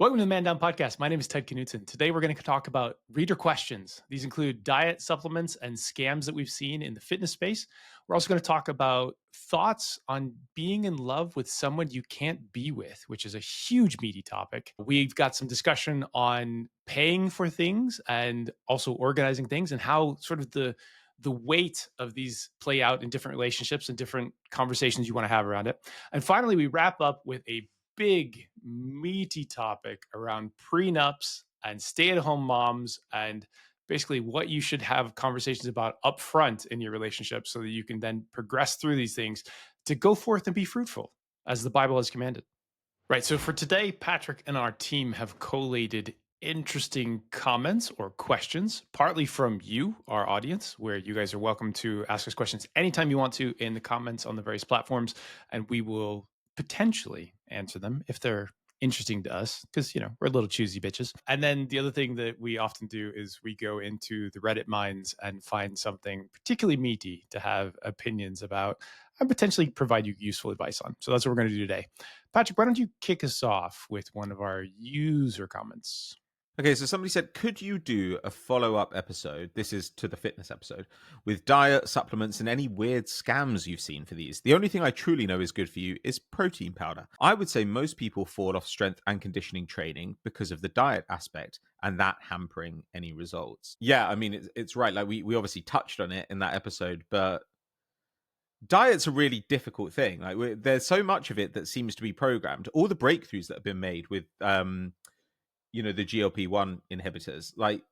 Welcome to the Man Down Podcast. My name is Ted Knutson. Today we're going to talk about reader questions. These include diet, supplements, and scams that we've seen in the fitness space. We're also going to talk about thoughts on being in love with someone you can't be with, which is a huge meaty topic. We've got some discussion on paying for things and also organizing things and how sort of the weight of these play out in different relationships and different conversations you want to have around it. And finally, we wrap up with a big, meaty topic around prenups and stay-at-home moms and basically what you should have conversations about upfront in your relationship so that you can then progress through these things to go forth and be fruitful as the Bible has commanded. Right. So for today, Patrick and our team have collated interesting comments or questions, partly from you, our audience, where you guys are welcome to ask us questions anytime you want to in the comments on the various platforms, and we will potentially answer them if they're interesting to us, because we're little choosy bitches. And then the other thing that we often do is we go into the Reddit minds and find something particularly meaty to have opinions about and potentially provide you useful advice on. So that's what we're going to do today. Patrick, why don't you kick us off with one of our user comments? Okay, so somebody said, could you do a follow-up episode, this is to the fitness episode, with diet, supplements, and any weird scams you've seen for these? The only thing I truly know is good for you is protein powder. I would say most people fall off strength and conditioning training because of the diet aspect and that hampering any results. Yeah, I mean, it's right. Like we obviously touched on it in that episode, but diet's a really difficult thing. Like there's so much of it that seems to be programmed. All the breakthroughs that have been made with the GLP-1 inhibitors, like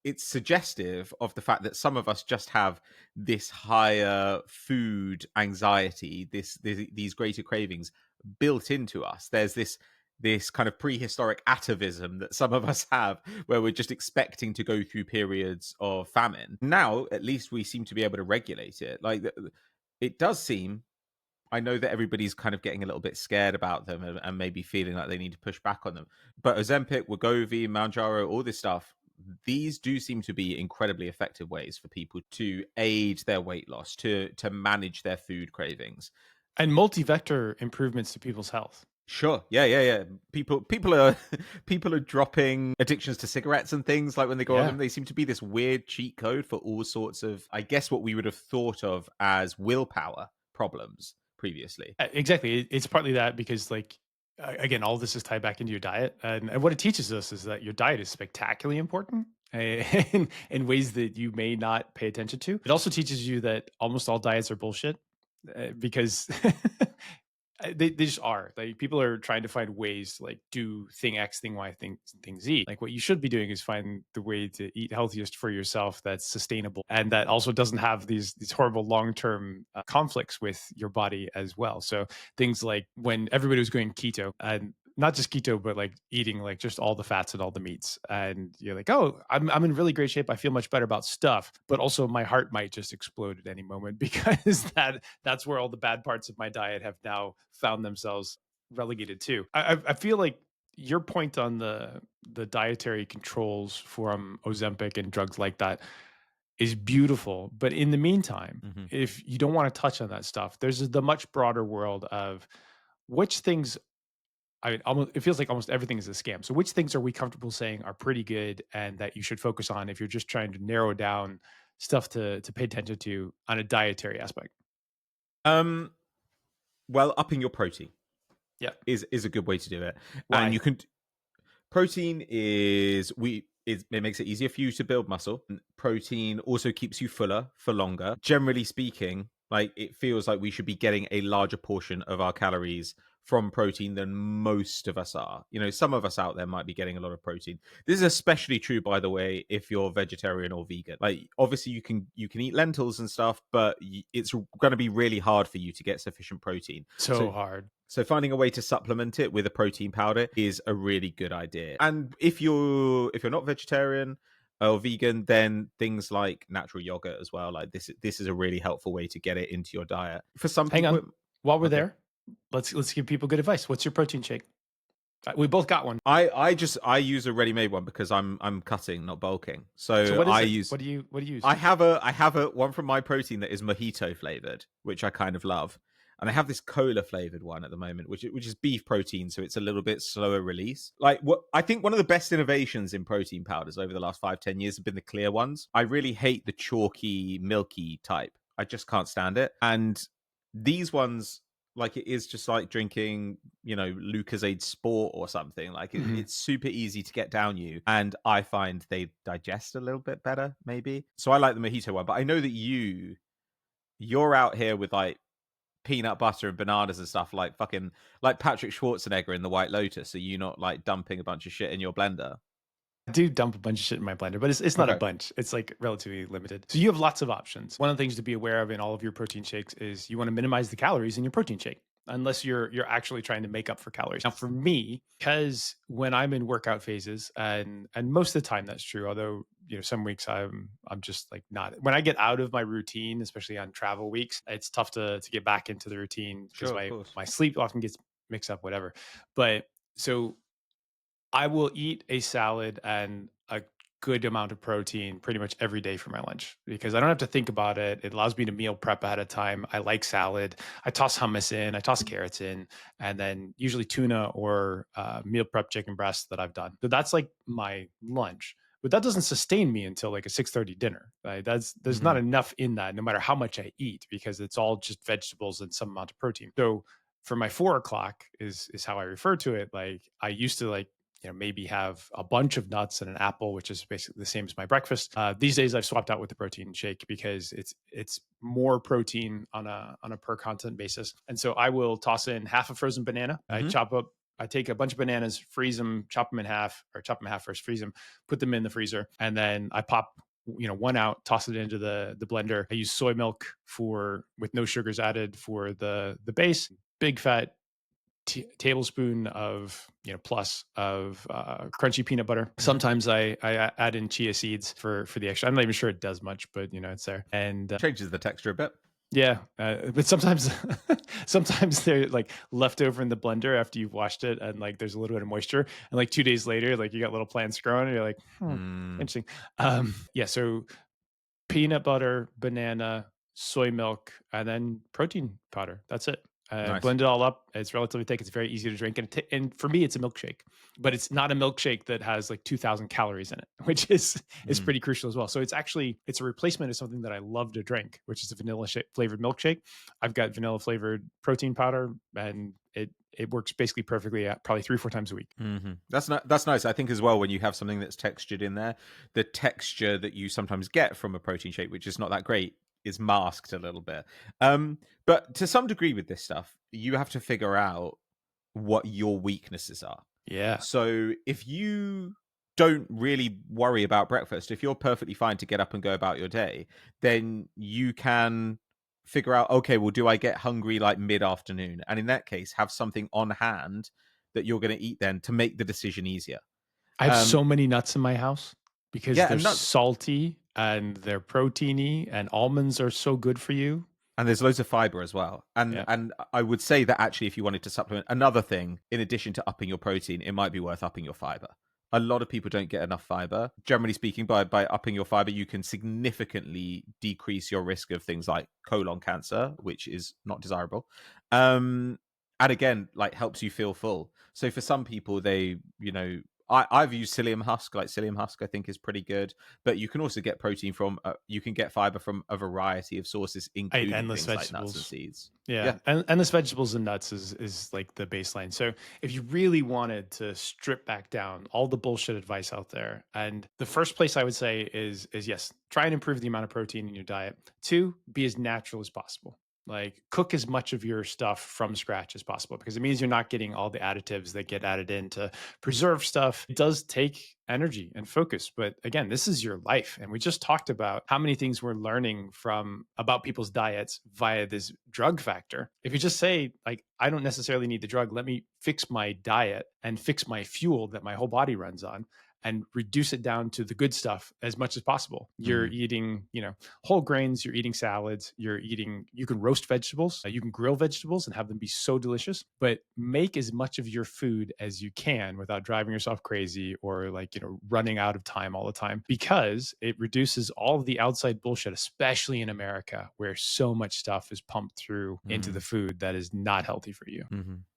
it's suggestive of the fact that some of us just have this higher food anxiety, these greater cravings built into us. There's this kind of prehistoric atavism that some of us have where we're just expecting to go through periods of famine. Now, at least we seem to be able to regulate it. Like it does seem, I know that everybody's kind of getting a little bit scared about them and maybe feeling like they need to push back on them. But Ozempic, Wegovy, Mounjaro, all this stuff, these do seem to be incredibly effective ways for people to aid their weight loss, to manage their food cravings. And multi-vector improvements to people's health. Sure. Yeah. People are dropping addictions to cigarettes and things like when they go on them. They seem to be this weird cheat code for all sorts of, I guess, what we would have thought of as willpower problems previously. Exactly. It's partly that because, like, again, all this is tied back into your diet. And what it teaches us is that your diet is spectacularly important in ways that you may not pay attention to. It also teaches you that almost all diets are bullshit because they just are. Like, people are trying to find ways to like do thing X, thing Y, thing Z. Like, what you should be doing is find the way to eat healthiest for yourself that's sustainable and that also doesn't have these horrible long-term conflicts with your body as well. So things like when everybody was going keto, and not just keto, but like eating like just all the fats and all the meats, and you're like, oh, I'm in really great shape. I feel much better about stuff, but also my heart might just explode at any moment because that's where all the bad parts of my diet have now found themselves relegated to. I feel like your point on the dietary controls from Ozempic and drugs like that is beautiful. But in the meantime, if you don't want to touch on that stuff, there's the much broader world of which things. It feels like almost everything is a scam. So which things are we comfortable saying are pretty good and that you should focus on if you're just trying to narrow down stuff to pay attention to on a dietary aspect? Well, upping your protein, is a good way to do it. Why? And you can protein it makes it easier for you to build muscle. Protein also keeps you fuller for longer. Generally speaking, like it feels like we should be getting a larger portion of our calories from protein than most of us are. Some of us out there might be getting a lot of protein. This is especially true, by the way, if you're vegetarian or vegan. Like, obviously you can eat lentils and stuff, but it's going to be really hard for you to get sufficient protein. So hard. So finding a way to supplement it with a protein powder is a really good idea. And if you're not vegetarian or vegan, then things like natural yogurt as well. Like this is a really helpful way to get it into your diet. For some Hang people, on. While we're there, let's give people good advice. What's your protein shake? We both got one. I use a ready-made one because I'm cutting, not bulking. So what I is it? use. What do you use? I have a one from My Protein that is mojito flavored, which I kind of love. and I have this cola flavored one at the moment, which is beef protein, so it's a little bit slower release. Like, what I think one of the best innovations in protein powders over the last 5-10 years have been the clear ones. I really hate the chalky, milky type. I just can't stand it. And these ones, like, it is just like drinking, Lucozade Sport or something. Like, Mhm. it's super easy to get down you, and I find they digest a little bit better, maybe. So I like the mojito one, but I know that you're out here with like peanut butter and bananas and stuff, like fucking like Patrick Schwarzenegger in The White Lotus. Are you not like dumping a bunch of shit in your blender? I do dump a bunch of shit in my blender, but it's not a Okay. bunch. It's like relatively limited. So you have lots of options. One of the things to be aware of in all of your protein shakes is you want to minimize the calories in your protein shake, unless you're actually trying to make up for calories. Now, for me, because when I'm in workout phases, and most of the time that's true, although some weeks I'm just like not. When I get out of my routine, especially on travel weeks, it's tough to get back into the routine because Sure, of my course. my sleep often gets mixed up, whatever. But so I will eat a salad and a good amount of protein pretty much every day for my lunch because I don't have to think about it. It allows me to meal prep ahead of time. I like salad. I toss hummus in, I toss carrots in, and then usually tuna or meal prep chicken breast that I've done. So that's like my lunch. But that doesn't sustain me until like a 6:30 dinner. Right? There's not Hmm. enough in that, no matter how much I eat, because it's all just vegetables and some amount of protein. So for my 4 o'clock is how I refer to it. Like I used to like maybe have a bunch of nuts and an apple, which is basically the same as my breakfast. These days, I've swapped out with the protein shake because it's more protein on a per content basis, and so I will toss in half a frozen banana. Hmm. I take a bunch of bananas, freeze them, chop them in half, or chop them in half first, freeze them, put them in the freezer, and then I pop one out, toss it into the blender. I use soy milk for with no sugars added for the base. Big fat tablespoon of plus of crunchy peanut butter. Hmm. Sometimes I add in chia seeds for the extra. I'm not even sure it does much, but it's there. And Changes the texture a bit. yeah, but sometimes sometimes they're like left over in the blender after you've washed it, and like there's a little bit of moisture, and like 2 days later, like you got little plants growing, and you're like, Mm, interesting. Yeah, so peanut butter, banana, soy milk, and then protein powder. That's it. nice. Blend it all up. It's relatively thick. It's very easy to drink, and for me, it's a milkshake. But it's not a milkshake that has like 2,000 calories in it, which is Mm. pretty crucial as well. So it's a replacement of something that I love to drink, which is a vanilla flavored milkshake. I've got vanilla flavored protein powder, and it works basically perfectly at probably 3 or 4 times a week. Hmm. That's nice. I think as well, when you have something that's textured in there, the texture that you sometimes get from a protein shake, which is not that great, is masked a little bit. But to some degree with this stuff, you have to figure out what your weaknesses are. Yeah, So if you don't really worry about breakfast, if you're perfectly fine to get up and go about your day, then you can figure out, okay, well, do I get hungry like mid-afternoon? And in that case, have something on hand that you're going to eat then to make the decision easier. I have Um, so many nuts in my house because yeah, they're and nuts. salty and they're proteiny, and almonds are so good for you. And there's loads of fiber as well. And Yeah. and I would say that actually, if you wanted to supplement, another thing in addition to upping your protein, it might be worth upping your fiber. A lot of people don't get enough fiber. Generally speaking, by upping your fiber, you can significantly decrease your risk of things like colon cancer, which is not desirable. And again, like, helps you feel full. So for some people, I've used psyllium husk. Like, psyllium husk, I think, is pretty good. But you can also get protein from, you can get fiber from a variety of sources, I eat including endless things like nuts and vegetables. seeds. Yeah. Yeah, and endless vegetables and nuts is like the baseline. So if you really wanted to strip back down all the bullshit advice out there, and the first place I would say is yes, try and improve the amount of protein in your diet. Two, be as natural as possible. Like cook as much of your stuff from scratch as possible because it means you're not getting all the additives that get added in to preserve stuff. It does take energy and focus, but again, this is your life. And we just talked about how many things we're learning from about people's diets via this drug factor. If you just say, like, I don't necessarily need the drug, let me fix my diet and fix my fuel that my whole body runs on, and reduce it down to the good stuff as much as possible. You're eating, whole grains, you're eating salads, you can roast vegetables, you can grill vegetables and have them be so delicious, but make as much of your food as you can without driving yourself crazy or running out of time all the time, because it reduces all of the outside bullshit, especially in America, where so much stuff is pumped through into the food that is not healthy for you.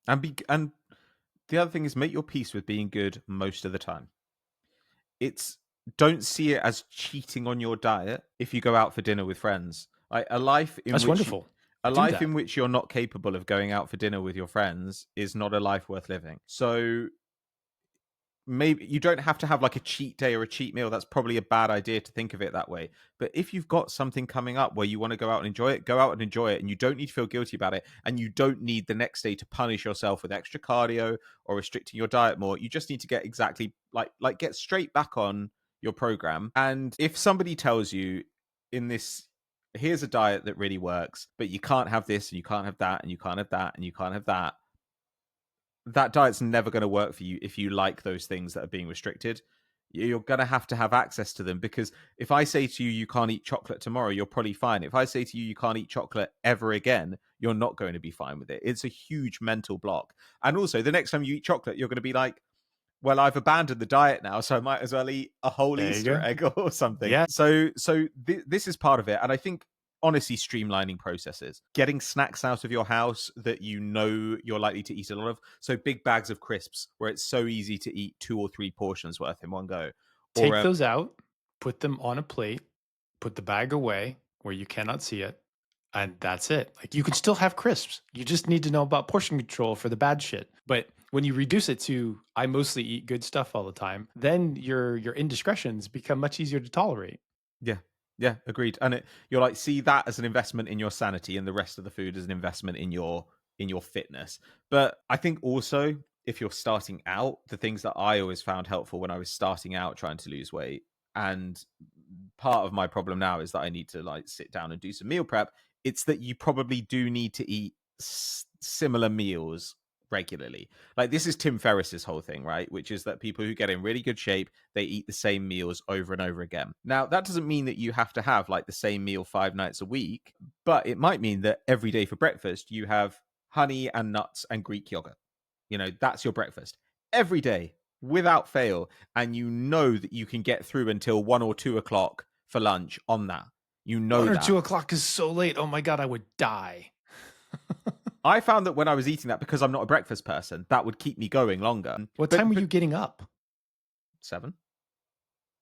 And the other thing is, make your peace with being good most of the time. Don't see it as cheating on your diet if you go out for dinner with friends. Like a life in That's which wonderful. a Do life that. in which you're not capable of going out for dinner with your friends is not a life worth living. So maybe you don't have to have like a cheat day or a cheat meal. That's probably a bad idea to think of it that way. But if you've got something coming up where you want to go out and enjoy it, go out and enjoy it. And you don't need to feel guilty about it. And you don't need the next day to punish yourself with extra cardio or restricting your diet more. You just need to get exactly like get straight back on your program. And if somebody tells you in this, here's a diet that really works, but you can't have this and you can't have that and you can't have that and you can't have that, that diet's never going to work for you if you like those things that are being restricted. You're going to have access to them, because if I say to you, you can't eat chocolate tomorrow, you're probably fine. If I say to you, you can't eat chocolate ever again, you're not going to be fine with it. It's a huge mental block. And also, the next time you eat chocolate, you're going to be like, well, I've abandoned the diet now, so I might as well eat a whole There you Easter go. egg or something. Yeah. So this is part of it. And I think, honestly, streamlining processes, getting snacks out of your house that you know you're likely to eat a lot of. So big bags of crisps where it's so easy to eat 2 or 3 portions worth in one go. Or Take those out, put them on a plate, put the bag away where you cannot see it, and that's it. Like, you can still have crisps. You just need to know about portion control for the bad shit. But when you reduce it to I mostly eat good stuff all the time, then your indiscretions become much easier to tolerate. Yeah, agreed. And you're like, see that as an investment in your sanity, and the rest of the food as an investment in your fitness. But I think also, if you're starting out, the things that I always found helpful when I was starting out trying to lose weight, and part of my problem now is that I need to like sit down and do some meal prep. It's that you probably do need to eat similar meals regularly. Like, this is Tim Ferriss's whole thing, right? Which is that people who get in really good shape, they eat the same meals over and over again. Now, that doesn't mean that you have to have like the same meal 5 nights a week, but it might mean that every day for breakfast you have honey and nuts and Greek yogurt. That's your breakfast every day without fail. And you know that you can get through until 1 or 2 o'clock for lunch on that. 1 or that 2 o'clock is so late. Oh my God, I would die. I found that when I was eating that, because I'm not a breakfast person, that would keep me going longer. What time were you getting up? 7.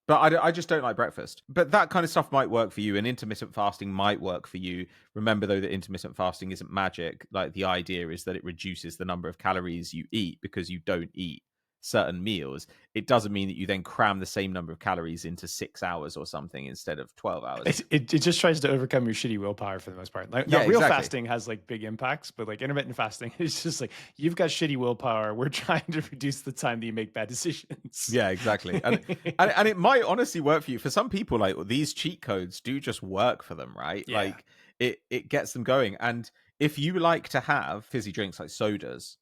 But I just don't like breakfast. But that kind of stuff might work for you, and intermittent fasting might work for you. Remember, though, that intermittent fasting isn't magic. Like, the idea is that it reduces the number of calories you eat because you don't eat certain meals. It doesn't mean that you then cram the same number of calories into 6 hours or something instead of 12 hours. It just tries to overcome your shitty willpower for the most part. Like, Yeah, now, real exactly. fasting has like big impacts, but like intermittent fasting is just like, you've got shitty willpower. We're trying to reduce the time that you make bad decisions. Yeah, exactly. And it might honestly work for you. For some people, like, these cheat codes do just work for them, right? Yeah. Like, it gets them going. And if you like to have fizzy drinks like sodas,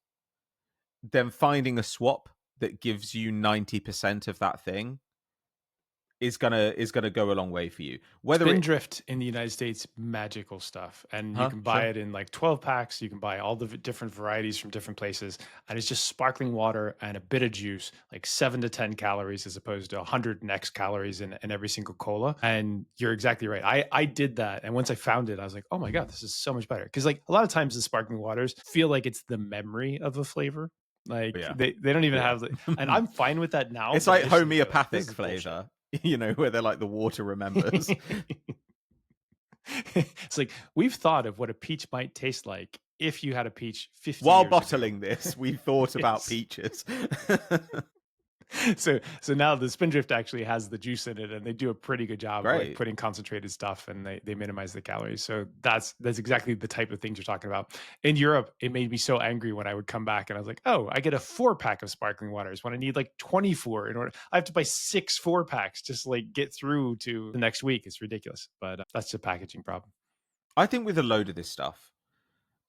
then finding a swap that gives you 90% of that thing is gonna go a long way for you. Spindrift in the United States, magical stuff. And you can buy Sure. it in like 12 packs. You can buy all the different varieties from different places. And it's just sparkling water and a bit of juice, like 7 to 10 calories as opposed to 100 next calories in every single cola. And you're exactly right. I did that. And once I found it, I was like, oh my God, this is so much better. Because like a lot of times the sparkling waters feel like it's the memory of a flavor. Like, Yeah. they don't even Yeah. have and I'm fine with that now. It's but like initially, homeopathic this is flavor, where they're like, the water remembers. It's like, we've thought of what a peach might taste like if you had a peach 50 While years bottling ago. this, we thought about Yes. peaches. So now the Spindrift actually has the juice in it, and they do a pretty good job of like Great. putting concentrated stuff, and they minimize the calories. So that's exactly the type of things you're talking about. In Europe, it made me so angry when I would come back and I was like, oh, I get a 4-pack of sparkling waters when I need like 24 in order. I have to buy 6 4-packs just to like get through to the next week. It's ridiculous, but that's a packaging problem. I think with a load of this stuff,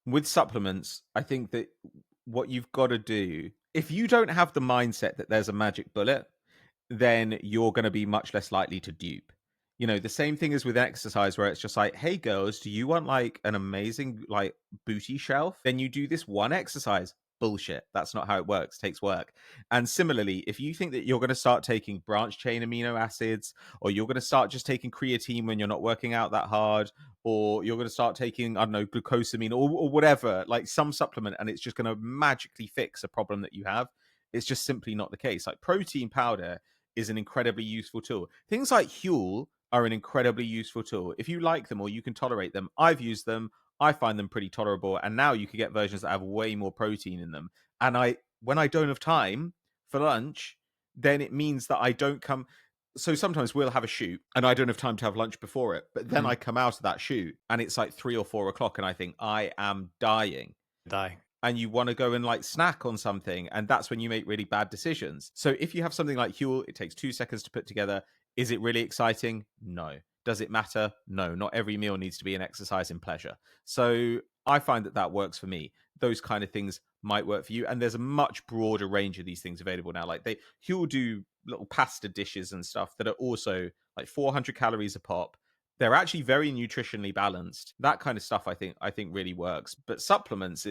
with supplements, I think that what you've got to do, if you don't have the mindset that there's a magic bullet, then you're going to be much less likely to dupe. You know, the same thing as with exercise where it's just like, hey girls, do you want like an amazing like booty shelf? Then you do this one exercise. Bullshit. That's not how it works. It takes work. And similarly, if you think that you're going to start taking branch chain amino acids, or you're going to start just taking creatine when you're not working out that hard, or you're going to start taking, I don't know, glucosamine or whatever, like some supplement, and it's just going to magically fix a problem that you have, it's just simply not the case. Like protein powder is an incredibly useful tool. Things like Huel are an incredibly useful tool. If you like them or you can tolerate them, I've used them. I find them pretty tolerable. And now you can get versions that have way more protein in them. And when I don't have time for lunch, then it means that I don't come. So sometimes we'll have a shoot and I don't have time to have lunch before it. But then Mhm. I come out of that shoot and it's like 3 or 4 o'clock and I think I am dying, Die. and you want to go and like snack on something, and that's when you make really bad decisions. So if you have something like Huel, it takes 2 seconds to put together. Is it really exciting? No. Does it matter? No. Not every meal needs to be an exercise in pleasure. So I find that that works for me. Those kind of things might work for you, and there's a much broader range of these things available now. Like Huel do little pasta dishes and stuff that are also like 400 calories a pop. They're actually very nutritionally balanced. That kind of stuff I think really works. But supplements,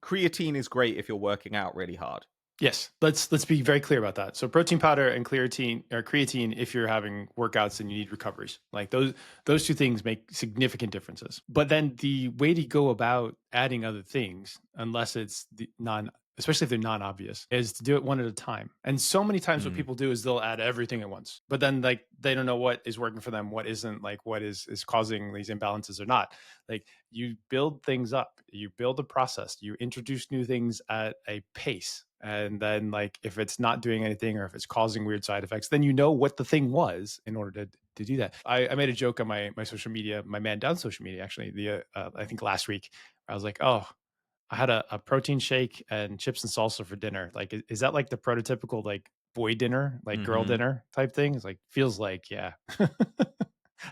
creatine is great if you're working out really hard. Yes, let's be very clear about that. So protein powder and creatine if you're having workouts and you need recoveries. Like those two things make significant differences. But then the way to go about adding other things, unless it's especially if they're non-obvious, is to do it one at a time. And so many times what Mm, people do is they'll add everything at once. But then like they don't know what is working for them, what isn't, like what is causing these imbalances or not. Like you build things up, you build a process, you introduce new things at a pace, and then like if it's not doing anything or if it's causing weird side effects, then you know what the thing was in order to do that. I made a joke on my social media, my man down social media, actually, I think last week. I was like, oh, I had a protein shake and chips and salsa for dinner. Like is that like the prototypical like boy dinner, like girl hmm dinner type thing? It's like feels like, yeah.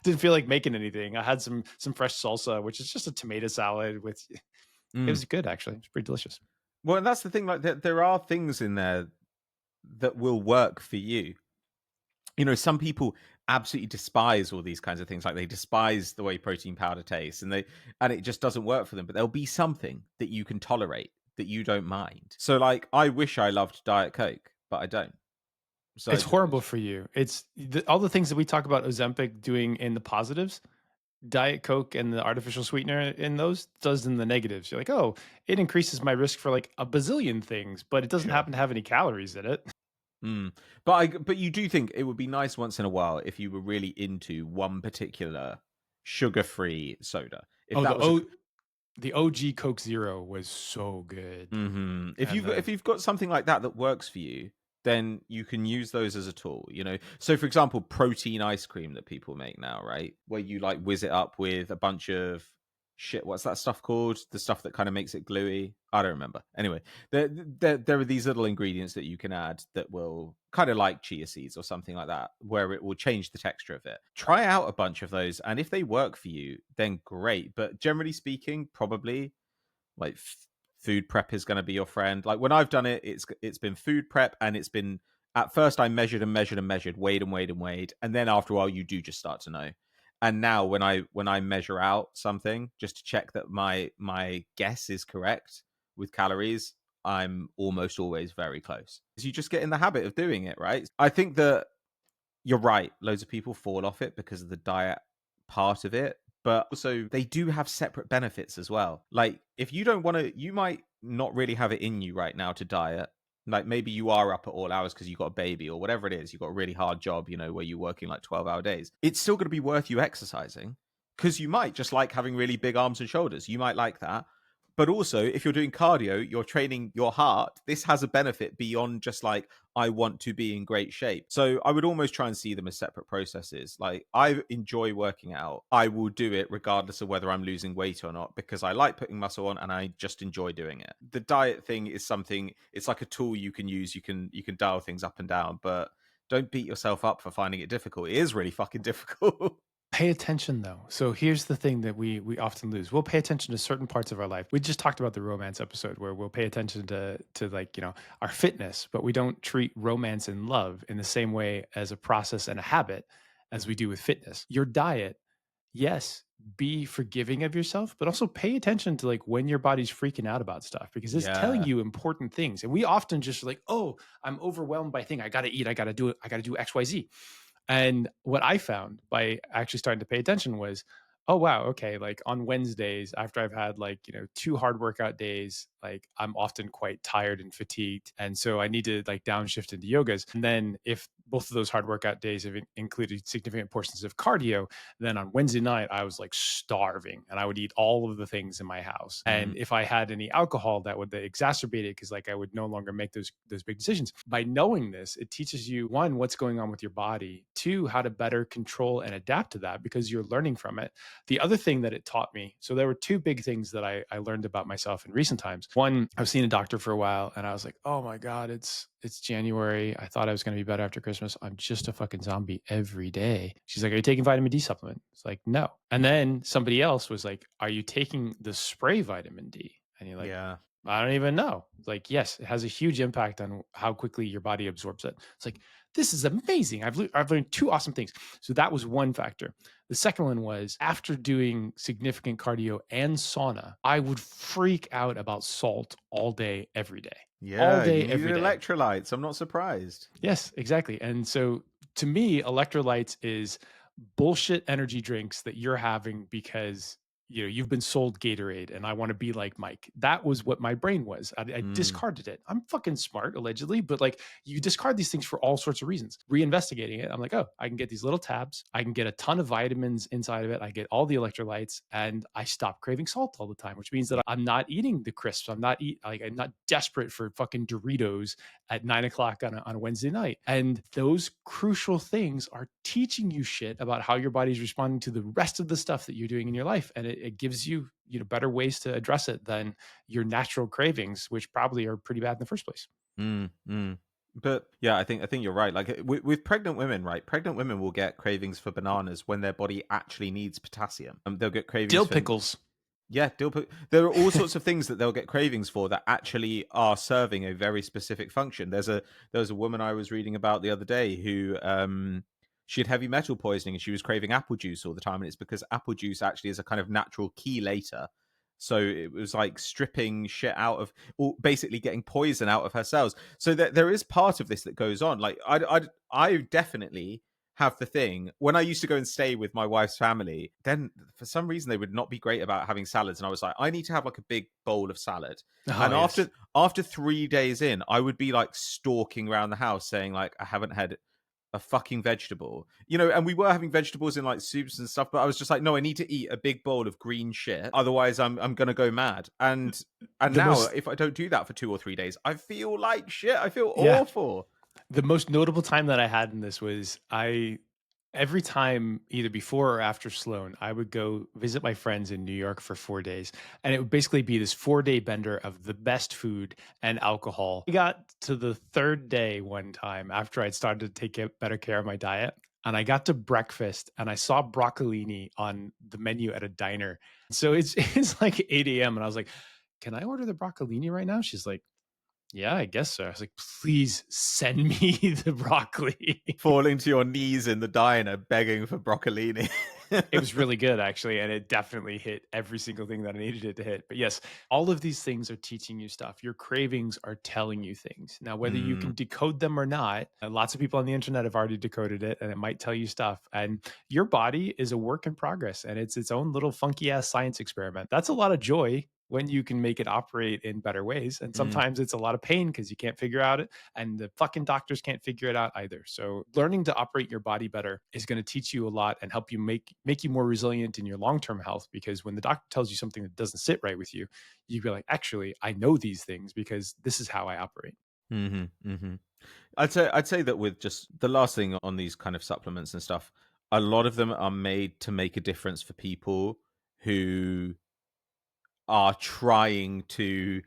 Didn't feel like making anything. I had some fresh salsa, which is just a tomato salad with. It mm. was good, actually. It's pretty delicious. Well, and that's the thing. Like, there are things in there that will work for you. You know, some people absolutely despise all these kinds of things. Like they despise the way protein powder tastes, and it just doesn't work for them. But there'll be something that you can tolerate that you don't mind. So, like, I wish I loved Diet Coke, but I don't. So I It's just horrible for you. All the things that we talk about Ozempic doing in the positives, Diet Coke and the artificial sweetener in those does in the negatives. You're like, oh, it increases my risk for like a bazillion things, but it doesn't sure. happen to have any calories in it. Mm. But you do think it would be nice once in a while if you were really into one particular sugar-free soda. If Oh, that was a the OG Coke Zero was so good. If And the you've got something like that that works for you, then you can use those as a tool, you know. So for example, protein ice cream that people make now, right? Where you like whiz it up with a bunch of shit, what's that stuff called? The stuff that kind of makes it gluey. I don't remember. Anyway, there are these little ingredients that you can add that will kind of like chia seeds or something like that, where it will change the texture of it. Try out a bunch of those, and if they work for you, then great. But generally speaking, probably like food prep is going to be your friend. Like when I've done it, it's been food prep, and it's been, at first I measured and measured and measured, weighed and weighed and weighed, and then after a while you do just start to know. And now when I measure out something just to check that my guess is correct with calories, I'm almost always very close. You just get in the habit of doing it, right? I think that you're right. Loads of people fall off it because of the diet part of it, but also they do have separate benefits as well. Like if you don't want to, you might not really have it in you right now to diet. Like maybe you are up at all hours because you got a baby or whatever it is. You got a really hard job, you know, where you're working like 12-hour days. It's still going to be worth you exercising because you might just like having really big arms and shoulders. You might like that. But also, if you're doing cardio, you're training your heart. This has a benefit beyond just like, I want to be in great shape. So I would almost try and see them as separate processes. Like I enjoy working out. I will do it regardless of whether I'm losing weight or not because I like putting muscle on and I just enjoy doing it. The diet thing is something, it's like a tool you can use. You can dial things up and down, but don't beat yourself up for finding it difficult. It is really fucking difficult. Pay attention though. So here's the thing that we often lose. We'll pay attention to certain parts of our life. We just talked about the romance episode where we'll pay attention to like, our fitness, but we don't treat romance and love in the same way as a process and a habit as we do with fitness. Your diet, yes, be forgiving of yourself, but also pay attention to like when your body's freaking out about stuff because it's telling Yeah. you important things. And we often just like, oh, I'm overwhelmed by thing. I gotta eat, I gotta do it, I gotta do XYZ. And what I found by actually starting to pay attention was, oh wow, okay, like on Wednesdays after I've had like, 2 hard workout days, like I'm often quite tired and fatigued. And so I need to like downshift into yogas. And then if both of those hard workout days have included significant portions of cardio, then on Wednesday night I was like starving and I would eat all of the things in my house. Mm. And if I had any alcohol, that would exacerbate it because like I would no longer make those big decisions. By knowing this, it teaches you one, what's going on with your body, two, how to better control and adapt to that because you're learning from it. The other thing that it taught me, so there were two big things that I learned about myself in recent times. One, I've seen a doctor for a while and I was like, oh my God, it's January. I thought I was going to be better after Christmas. I'm just a fucking zombie every day. She's like, are you taking vitamin D supplement? It's like, no. And then somebody else was like, are you taking the spray vitamin D? And you're like, Yeah. I don't even know. Like, yes, it has a huge impact on how quickly your body absorbs it. It's like, this is amazing. I've learned two awesome things. So that was one factor. The second one was after doing significant cardio and sauna, I would freak out about salt all day, every day, all Yeah. day, You every needed day. electrolytes. I'm not surprised. Yes, exactly. And so to me, electrolytes is bullshit energy drinks that you're having because you've been sold Gatorade and I want to be like Mike. That was what my brain was. I Mm. discarded it. I'm fucking smart, allegedly, but like you discard these things for all sorts of reasons. Reinvestigating it, I'm like, oh, I can get these little tabs. I can get a ton of vitamins inside of it. I get all the electrolytes, and I stop craving salt all the time, which means that Yeah. I'm not eating the crisps. I'm not desperate for fucking Doritos at 9 o'clock on a Wednesday night. And those crucial things are teaching you shit about how your body's responding to the rest of the stuff that you're doing in your life. And it gives you, better ways to address it than your natural cravings, which probably are pretty bad in the first place. Mm. Mm. But yeah, I think you're right. Like with pregnant women, right? Pregnant women will get cravings for bananas when their body actually needs potassium. They'll get cravings Dill for pickles. yeah, there are all sorts of things that they'll get cravings for that actually are serving a very specific function. There was a woman I was reading about the other day who she had heavy metal poisoning and she was craving apple juice all the time, and it's because apple juice actually is a kind of natural chelator. So it was like stripping shit out of, or basically getting poison out of her cells. So there is part of this that goes on. Like I definitely have the thing when I used to go and stay with my wife's family, then for some reason they would not be great about having salads. And I was like, I need to have like a big bowl of salad. Oh And yes. after 3 days in, I would be like stalking around the house saying, like, I haven't had a fucking vegetable. And we were having vegetables in like soups and stuff, but I was just like, no, I need to eat a big bowl of green shit. Otherwise I'm gonna go mad. And The now most if I don't do that for 2 or 3 days, I feel like shit. I feel Yeah. awful. The most notable time that I had in this was every time either before or after Sloan, I would go visit my friends in New York for 4 days. And it would basically be this 4 day bender of the best food and alcohol. I got to the third day one time after I'd started to better care of my diet. And I got to breakfast and I saw broccolini on the menu at a diner. So it's like 8 a.m. And I was like, can I order the broccolini right now? She's like, yeah, I guess so. I was like, please send me the broccoli. Falling to your knees in the diner begging for broccolini. It was really good, actually. And it definitely hit every single thing that I needed it to hit. But yes, all of these things are teaching you stuff. Your cravings are telling you things. Now, whether you can Mm, decode them or not, lots of people on the internet have already decoded it and it might tell you stuff. And your body is a work in progress and it's its own little funky ass science experiment. That's a lot of joy when you can make it operate in better ways. And mm, sometimes it's a lot of pain because you can't figure out it and the fucking doctors can't figure it out either. So learning to operate your body better is going to teach you a lot and help you make you more resilient in your long-term health because when the doctor tells you something that doesn't sit right with you, you be like, actually, I know these things because this is how I operate. mhm, mhm. I'd say that with just the last thing on these kind of supplements and stuff, a lot of them are made to make a difference for people who are trying to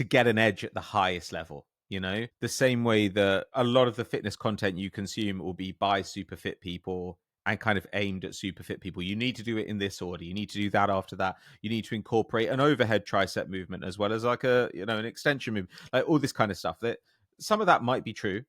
get an edge at the highest level. The same way that a lot of the fitness content you consume will be by super fit people and kind of aimed at super fit people. You need to do it in this order. You need to do that after that. You need to incorporate an overhead tricep movement as well as like an extension movement, like all this kind of stuff. That some of that might be true.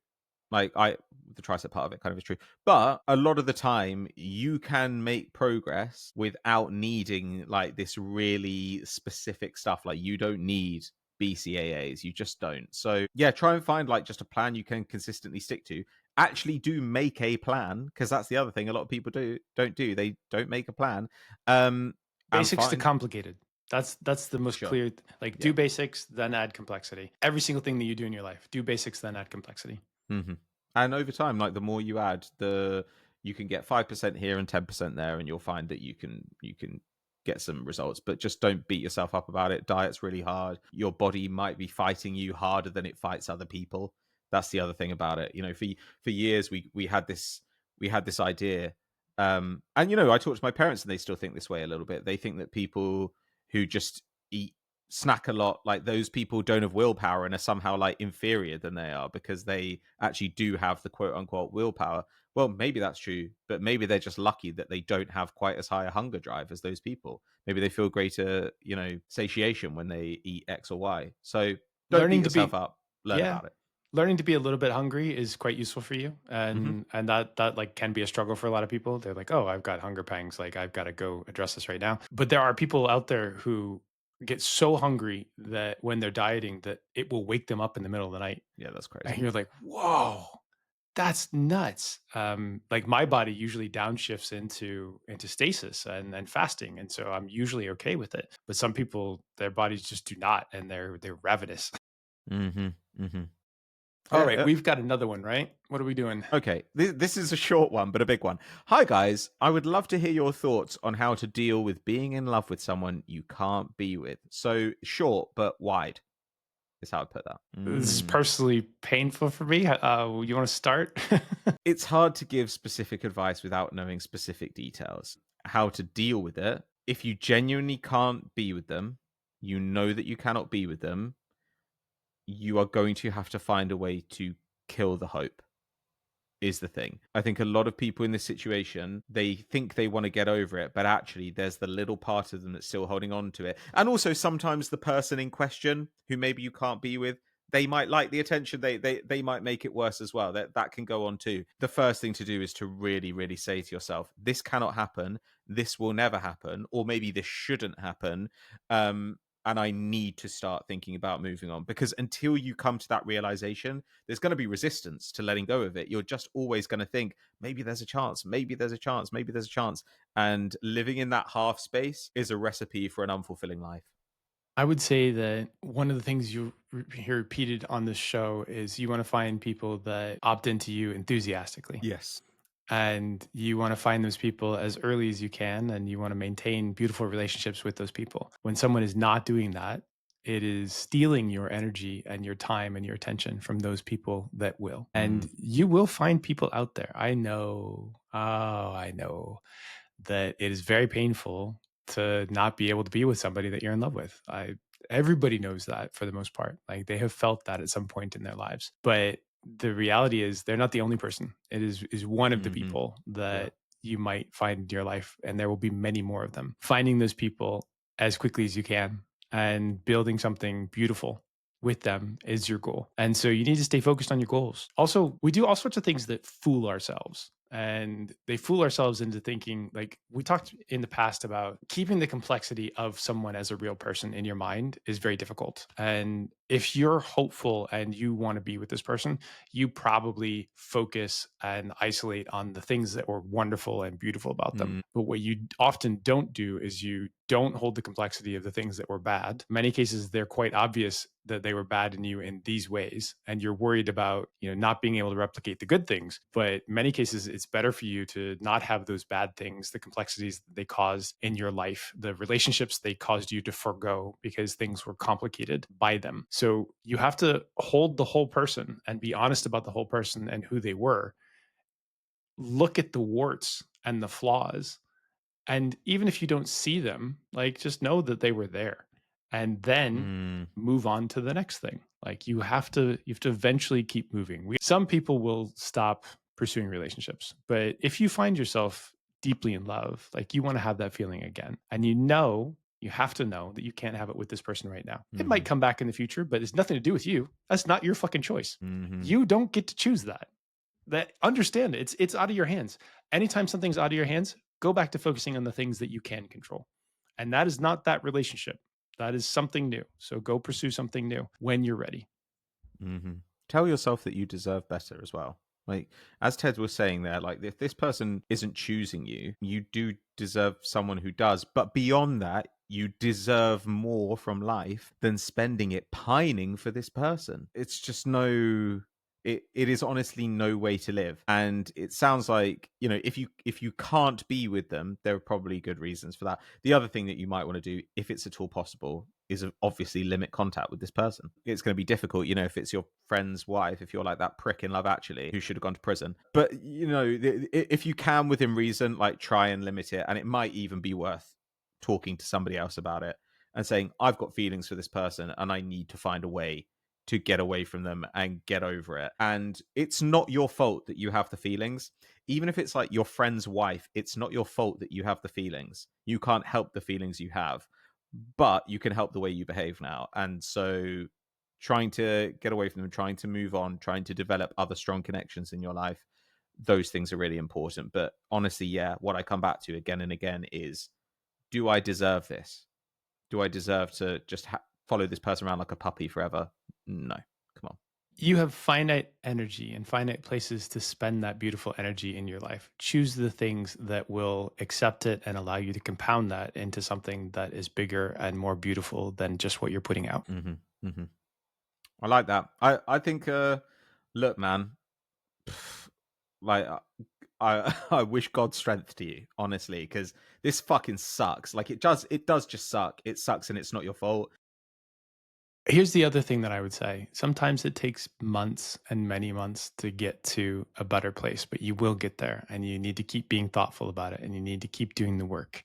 Like the tricep part of it kind of is true, but a lot of the time you can make progress without needing like this really specific stuff. Like you don't need BCAAs, you just don't. So yeah, try and find like just a plan you can consistently stick to. Actually, do make a plan, because that's the other thing a lot of people don't do. They don't make a plan, and Basics to find complicated. That's the most sure, clear. Like, yeah. do basics, then add complexity. Every single thing that you do in your life, do basics, then add complexity. Mhm. And over time, like the more you add, the you can get 5% here and 10% there, and you'll find that you can get some results. But just don't beat yourself up about it. Diet's really hard. Your body might be fighting you harder than it fights other people. That's the other thing about it. You know, for years we had this idea. And I talk to my parents and they still think this way a little bit. They think that people who just eat snack a lot, like those people don't have willpower and are somehow like inferior than they are because they actually do have the quote unquote willpower. Well, maybe that's true, but maybe they're just lucky that they don't have quite as high a hunger drive as those people. Maybe they feel greater, satiation when they eat X or Y. So don't beat Learning to yourself be, up, learn yeah, about it. learning to be a little bit hungry is quite useful for you, Hmm. and that like can be a struggle for a lot of people. They're like, oh, I've got hunger pangs, like I've got to go address this right now. But there are people out there who get so hungry that when they're dieting that it will wake them up in the middle of the night, Yeah, that's and crazy. you're like, whoa, that's nuts. Like my body usually downshifts into stasis and fasting, and so I'm usually okay with it. But some people, their bodies just do not, and they're ravenous. Hmm. Hmm. All right, we've got another one, right? What are we doing? Okay, this is a short one, but a big one. Hi, guys. I would love to hear your thoughts on how to deal with being in love with someone you can't be with. So short, but wide is how I'd put that. This is personally painful for me. You want to start? It's hard to give specific advice without knowing specific details. How to deal with it. If you genuinely can't be with them, you know that you cannot be with them, you are going to have to find a way to kill the hope. Is the thing. I think a lot of people in this situation, they think they want to get over it, but actually there's the little part of them that's still holding on to it. And also sometimes the person in question who maybe you can't be with, they might like the attention. They might make it worse as well. That can go on too. The first thing to do is to really, really say to yourself, this cannot happen, this will never happen, or maybe this shouldn't happen. Um and I need to start thinking about moving on, because until you come to that realization, there's going to be resistance to letting go of it. You're just always going to think, maybe there's a chance, maybe there's a chance, maybe there's a chance. And living in that half space is a recipe for an unfulfilling life. I would say that one of the things you hear repeated on this show is you want to find people that opt into you enthusiastically. Yes. And you want to find those people as early as you can, and you want to maintain beautiful relationships with those people. When someone is not doing that, it is stealing your energy and your time and your attention from those people that will. And Mm. you will find people out there. I know, I know that it is very painful to not be able to be with somebody that you're in love with. Everybody knows that for the most part. Like they have felt that at some point in their lives. But the reality is they're not the only person. It is one of the Hmm. people Yeah. that you might find in your life, and there will be many more of them. Finding those people as quickly as you can and building something beautiful with them is your goal. And so you need to stay focused on your goals. Also, we do all sorts of things that fool ourselves. And they fool ourselves into thinking, like we talked in the past about keeping the complexity of someone as a real person in your mind is very difficult. And if you're hopeful and you want to be with this person, you probably focus and isolate on the things that were wonderful and beautiful about them. Mm. But what you often don't do is you don't hold the complexity of the things that were bad. In many cases, they're quite obvious that they were bad in you in these ways, and you're worried about not being able to replicate the good things. But in many cases, it's better for you to not have those bad things, the complexities that they caused in your life, the relationships they caused you to forgo because things were complicated by them. So you have to hold the whole person and be honest about the whole person and who they were. Look at the warts and the flaws, and even if you don't see them, like just know that they were there, and then Mm. move on to the next thing. Like you have to eventually keep moving. Some people will stop pursuing relationships. But if you find yourself deeply in love, like you want to have that feeling again, and you have to know that you can't have it with this person right now. It Hmm. might come back in the future, but it's nothing to do with you. That's not your fucking choice. Hmm. You don't get to choose that. That understand it. It's out of your hands. Anytime something's out of your hands, go back to focusing on the things that you can control. And that is not that relationship. That is something new. So go pursue something new when you're ready. Hmm. Tell yourself that you deserve better as well. Like, as Ted was saying there, like, if this person isn't choosing you, you do deserve someone who does. But beyond that, you deserve more from life than spending it pining for this person. It's just it is honestly no way to live. And it sounds like, if you can't be with them, there are probably good reasons for that. The other thing that you might want to do, if it's at all possible, is obviously limit contact with this person. It's going to be difficult, if it's your friend's wife, if you're like that prick in Love Actually who should have gone to prison. But if you can, within reason, like, try and limit it. And it might even be worth talking to somebody else about it and saying, I've got feelings for this person and I need to find a way to get away from them and get over it. And it's not your fault that you have the feelings. Even if it's like your friend's wife, it's not your fault that you have the feelings. You can't help the feelings you have, but you can help the way you behave now. And so trying to get away from them, trying to move on, trying to develop other strong connections in your life, those things are really important. But honestly, yeah, what I come back to again and again is, do I deserve this? Do I deserve to just follow this person around like a puppy forever? No. Come on. You have finite energy and finite places to spend that beautiful energy in your life. Choose the things that will accept it and allow you to compound that into something that is bigger and more beautiful than just what you're putting out. Hmm. Hmm. I like that. I think, look, man, like, I wish God strength to you, honestly, because this fucking sucks. Like, it does just suck. It sucks, and it's not your fault. Here's the other thing that I would say. Sometimes it takes months and many months to get to a better place, but you will get there and you need to keep being thoughtful about it and you need to keep doing the work.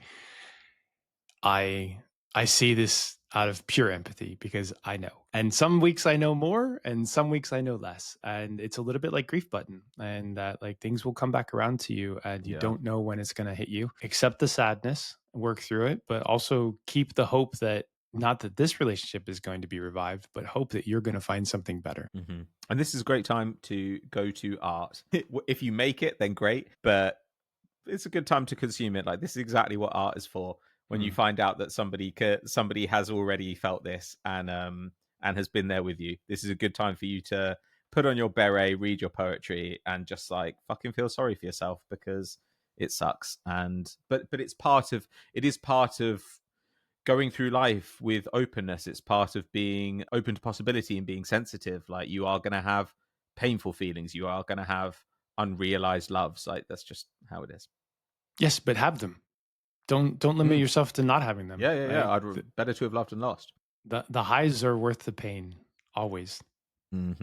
I I see this out of pure empathy because I know. And some weeks I know more and some weeks I know less. And it's a little bit like grief button and that like things will come back around to you and you Yeah. don't know when it's going to hit you. Accept the sadness, work through it, but also keep the hope that not that this relationship is going to be revived, but hope that you're going to find something better. Hmm. And this is a great time to go to art. If you make it, then great. But it's a good time to consume it. Like, this is exactly what art is for. When you Mm. find out that somebody has already felt this and has been there with you, this is a good time for you to put on your beret, read your poetry, and just like fucking feel sorry for yourself, because it sucks. And but it is part of going through life with openness. It's part of being open to possibility and being sensitive. Like, you are going to have painful feelings. You are going to have unrealized loves. Like, that's just how it is. Yes, but have them. Don't limit Mm. yourself to not having them. Yeah, yeah, yeah. Like Better to have loved and lost. the highs are worth the pain always. Hmm.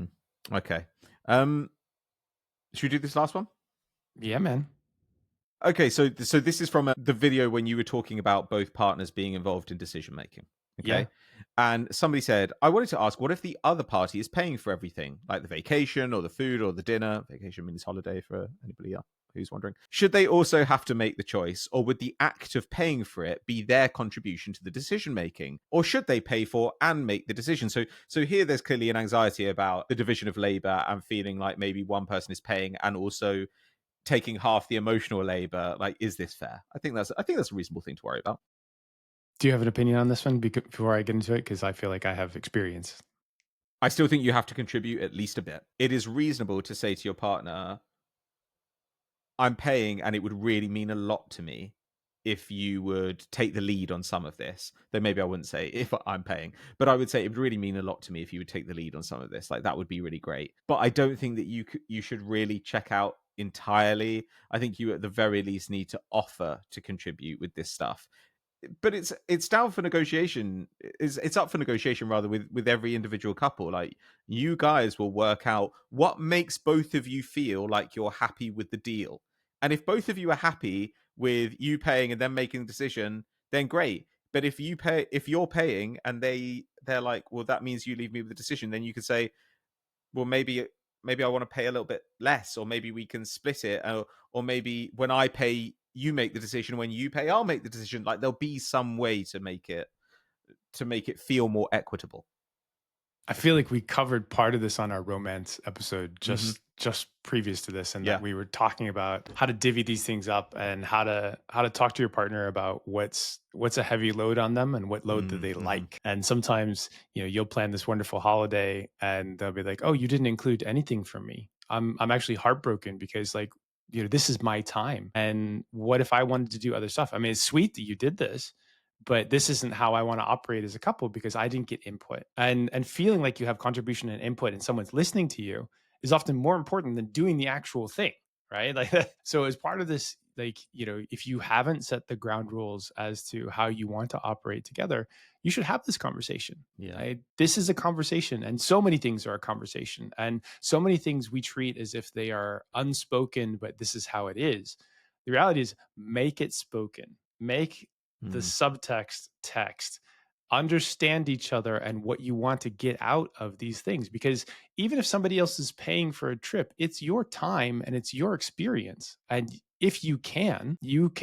Okay. Um, should we do this last one? Yeah, man. Okay, so this is from the video when you were talking about both partners being involved in decision making. Yeah. Okay. And somebody said, I wanted to ask, what if the other party is paying for everything, like the vacation or the food or the dinner? Vacation means holiday for anybody who's wondering. Should they also have to make the choice, or would the act of paying for it be their contribution to the decision making? Or should they pay for and make the decision? So here there's clearly an anxiety about the division of labor and feeling like maybe one person is paying and also taking half the emotional labor. Like, is this fair? I think that's a reasonable thing to worry about. Do you have an opinion on this one before I get into it? Because I feel like I have experience. I still think you have to contribute at least a bit. It is reasonable to say to your partner, I'm paying and it would really mean a lot to me if you would take the lead on some of this. Then maybe I wouldn't say if I'm paying, but I would say it would really mean a lot to me if you would take the lead on some of this. Like, that would be really great. But I don't think that you should really check out entirely. I think you at the very least need to offer to contribute with this stuff. But it's down for negotiation. It's up for negotiation, rather, with every individual couple. Like, you guys will work out what makes both of you feel like you're happy with the deal. And if both of you are happy with you paying and then making the decision, then great. But if you're paying and they're like, well, that means you leave me with the decision, then you could say, well, maybe maybe I want to pay a little bit less, or maybe we can split it, or maybe when I pay, you make the decision. When you pay, I'll make the decision. Like there'll be some way to make it feel more equitable. I feel like we covered part of this on our romance episode Hmm. just previous to this, and that Yeah. we were talking about how to divvy these things up and how to talk to your partner about what's a heavy load on them and what load that they Mm-hmm. like. And sometimes, you'll plan this wonderful holiday and they'll be like, "Oh, you didn't include anything for me. I'm actually heartbroken because like, this is my time. And what if I wanted to do other stuff? I mean, it's sweet that you did this, but this isn't how I want to operate as a couple because I didn't get input." And feeling like you have contribution and input and someone's listening to you is often more important than doing the actual thing, right? Like so as part of this, like, if you haven't set the ground rules as to how you want to operate together, you should have this conversation. Yeah. Right? This is a conversation, and so many things are a conversation, and so many things we treat as if they are unspoken, but this is how it is. The reality is, make it spoken. Make the Mm. subtext text, understand each other and what you want to get out of these things, because even if somebody else is paying for a trip, it's your time and it's your experience, and if you can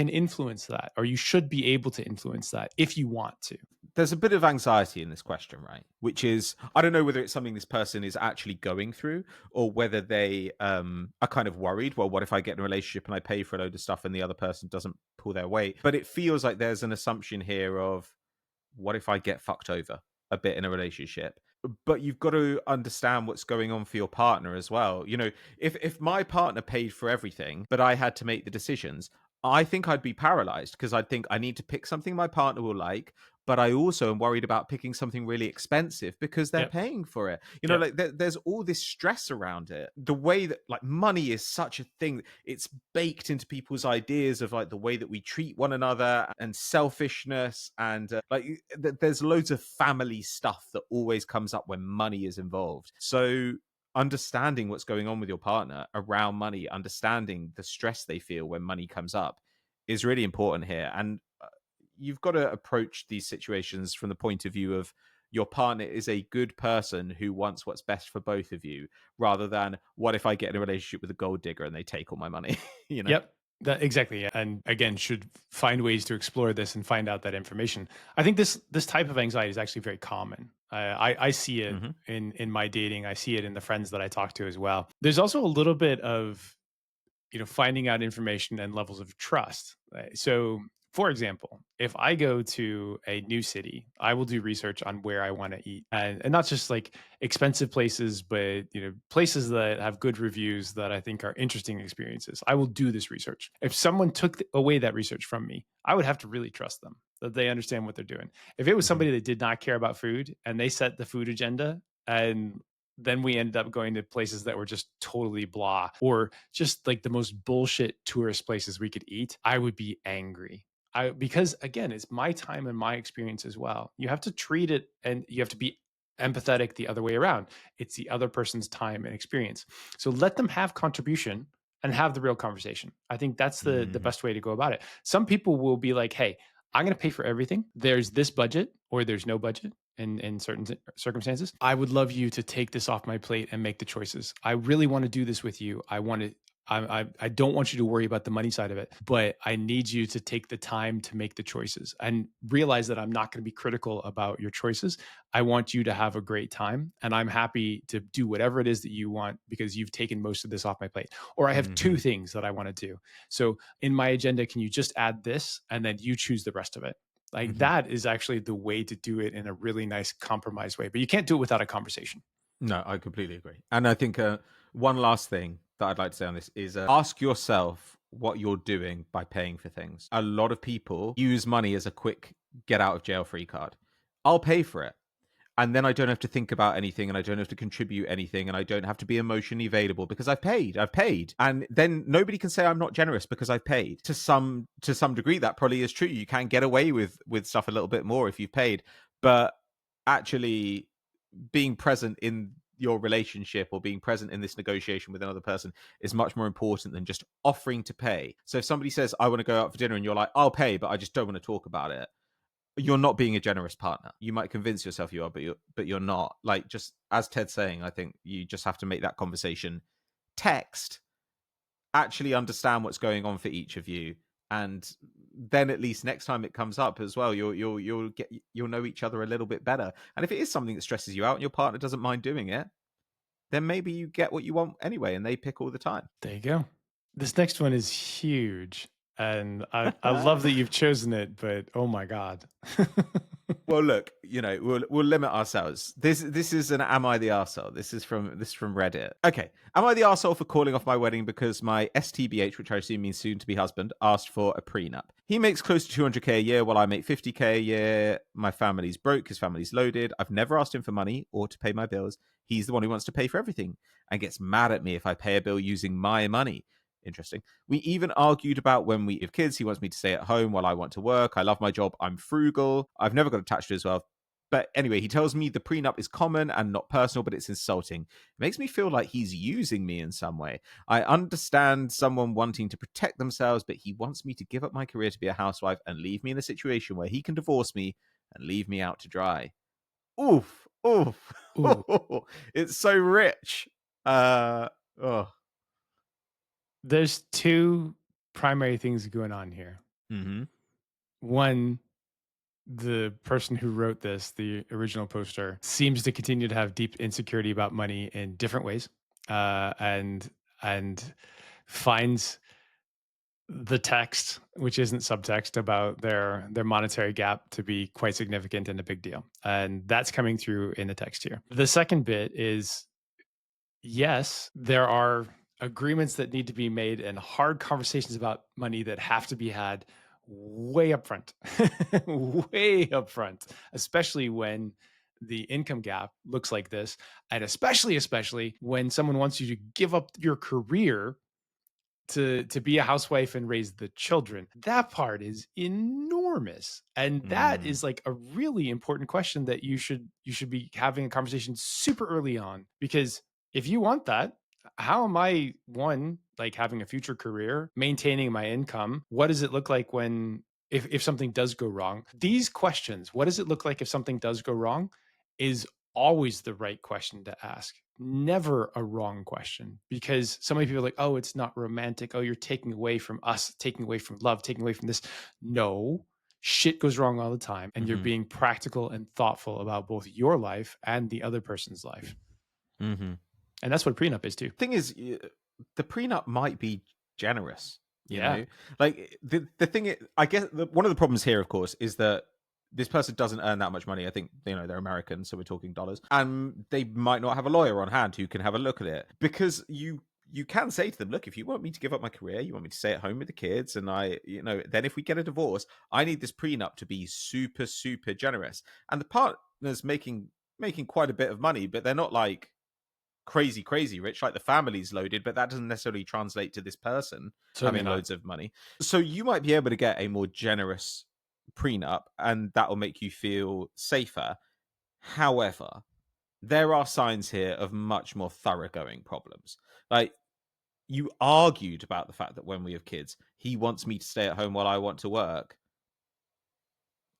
influence that, or you should be able to influence that if you want to. There's a bit of anxiety in this question, right? Which is, I don't know whether it's something this person is actually going through, or whether they are kind of worried. Well, what if I get in a relationship and I pay for a load of stuff and the other person doesn't pull their weight? But it feels like there's an assumption here of, what if I get fucked over a bit in a relationship? But you've got to understand what's going on for your partner as well. If my partner paid for everything, but I had to make the decisions, I think I'd be paralyzed, because I'd think I need to pick something my partner will like, but I also am worried about picking something really expensive because they're Yep. paying for it. Yep. There's all this stress around it. The way that like money is such a thing, it's baked into people's ideas of like the way that we treat one another, and selfishness, and there's loads of family stuff that always comes up when money is involved. So understanding what's going on with your partner around money, understanding the stress they feel when money comes up, is really important here. And you've got to approach these situations from the point of view of, your partner is a good person who wants what's best for both of you, rather than, what if I get in a relationship with a gold digger and they take all my money? you know Yep. Exactly. Yeah. And again, should find ways to explore this and find out that information. I think this type of anxiety is actually very common. I see it Hmm. in my dating. I see it in the friends that I talk to as well. There's also a little bit of, finding out information and levels of trust. Right? So, for example, if I go to a new city, I will do research on where I want to eat, and not just like expensive places, but places that have good reviews that I think are interesting experiences. I will do this research. If someone took away that research from me, I would have to really trust them that they understand what they're doing. If it was Hmm. somebody that did not care about food and they set the food agenda, and then we ended up going to places that were just totally blah, or just like the most bullshit tourist places we could eat, I would be angry. Because again, it's my time and my experience as well. You have to treat it, and you have to be empathetic the other way around. It's the other person's time and experience. So let them have contribution and have the real conversation. I think that's the Hmm. best way to go about it. Some people will be like, "Hey, I'm going to pay for everything. There's this budget or there's no budget in certain circumstances. I would love you to take this off my plate and make the choices. I really want to do this with you. I don't want you to worry about the money side of it, but I need you to take the time to make the choices and realize that I'm not going to be critical about your choices. I want you to have a great time, and I'm happy to do whatever it is that you want because you've taken most of this off my plate. Or I have two Hmm. things that I want to do. So in my agenda, can you just add this and then you choose the rest of it?" Like Hmm. that is actually the way to do it in a really nice compromise way, but you can't do it without a conversation. No, I completely agree. And I think one last thing that I'd like to say on this is, ask yourself what you're doing by paying for things. A lot of people use money as a quick get out of jail free card. I'll pay for it, and then I don't have to think about anything, and I don't have to contribute anything, and I don't have to be emotionally available because I've paid, and then nobody can say I'm not generous because I've paid. To some degree, that probably is true. You can get away with stuff a little bit more if you've paid, but actually being present in your relationship, or being present in this negotiation with another person, is much more important than just offering to pay. So if somebody says, I want to go out for dinner, and you're like, I'll pay, but I just don't want to talk about it, you're not being a generous partner. You might convince yourself you are, but you're not. Like, just as Ted's saying, I think you just have to make that conversation text, actually understand what's going on for each of you, and then at least next time it comes up as well, you'll know each other a little bit better. And if it is something that stresses you out and your partner doesn't mind doing it, then maybe you get what you want anyway, and they pick all the time. There you go. This next one is huge. And I love that you've chosen it, but oh my God. Well, look, we'll limit ourselves. This is an "Am I the arsehole?" This is from Reddit. Okay, am I the arsehole for calling off my wedding because my STBH, which I assume means soon to be husband, asked for a prenup? He makes close to 200k a year, while I make 50k a year. My family's broke, his family's loaded. I've never asked him for money or to pay my bills. He's the one who wants to pay for everything and gets mad at me if I pay a bill using my money. Interesting. We even argued about when we have kids. He wants me to stay at home while I want to work. I love my job. I'm frugal. I've never got attached to his wealth. But anyway, he tells me the prenup is common and not personal, but it's insulting. It makes me feel like he's using me in some way. I understand someone wanting to protect themselves, but he wants me to give up my career to be a housewife and leave me in a situation where he can divorce me and leave me out to dry. Oof. Oof. Ooh. It's so rich. Oh. There's two primary things going on here. Mm-hmm. One, the person who wrote this, the original poster, seems to continue to have deep insecurity about money in different ways, and finds the text, which isn't subtext, about their monetary gap to be quite significant and a big deal, and that's coming through in the text here. The second bit is, yes, there are agreements that need to be made and hard conversations about money that have to be had way up front, way up front, especially when the income gap looks like this. And especially when someone wants you to give up your career to be a housewife and raise the children. That part is enormous. And that is like a really important question that you should be having a conversation super early on, because if you want that, how am I, one, like having a future career, maintaining my income? What does it look like when if something does go wrong? These questions, what does it look like if something does go wrong, is always the right question to ask. Never a wrong question, because so many people are like, oh, it's not romantic. Oh, you're taking away from us, taking away from love, taking away from this. No, shit goes wrong all the time. And you're being practical and thoughtful about both your life and the other person's life. Mm-hmm. And that's what a prenup is too. Thing is, the prenup might be generous. You Yeah. know, like the thing. I guess one of the problems here, of course, is that this person doesn't earn that much money. I think they're American, so we're talking dollars, and they might not have a lawyer on hand who can have a look at it, because you can say to them, look, if you want me to give up my career, you want me to stay at home with the kids, and then if we get a divorce, I need this prenup to be super, super generous. And the partner's making quite a bit of money, but they're not like crazy rich. Like, the family's loaded, but that doesn't necessarily translate to this person having loads of money. So you might be able to get a more generous prenup, and that will make you feel safer. However, there are signs here of much more thoroughgoing problems. Like, you argued about the fact that when we have kids, he wants me to stay at home while I want to work.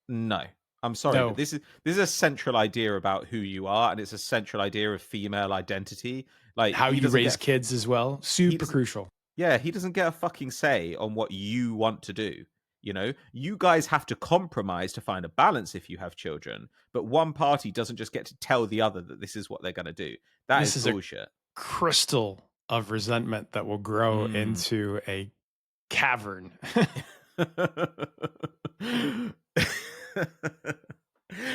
No, I'm sorry, but this is a central idea about who you are, and it's a central idea of female identity. Like, how you raise kids as well. Super crucial. Yeah, he doesn't get a fucking say on what you want to do. You guys have to compromise to find a balance if you have children, but one party doesn't just get to tell the other that this is what they're going to do. This is bullshit. Crystal of resentment that will grow into a cavern.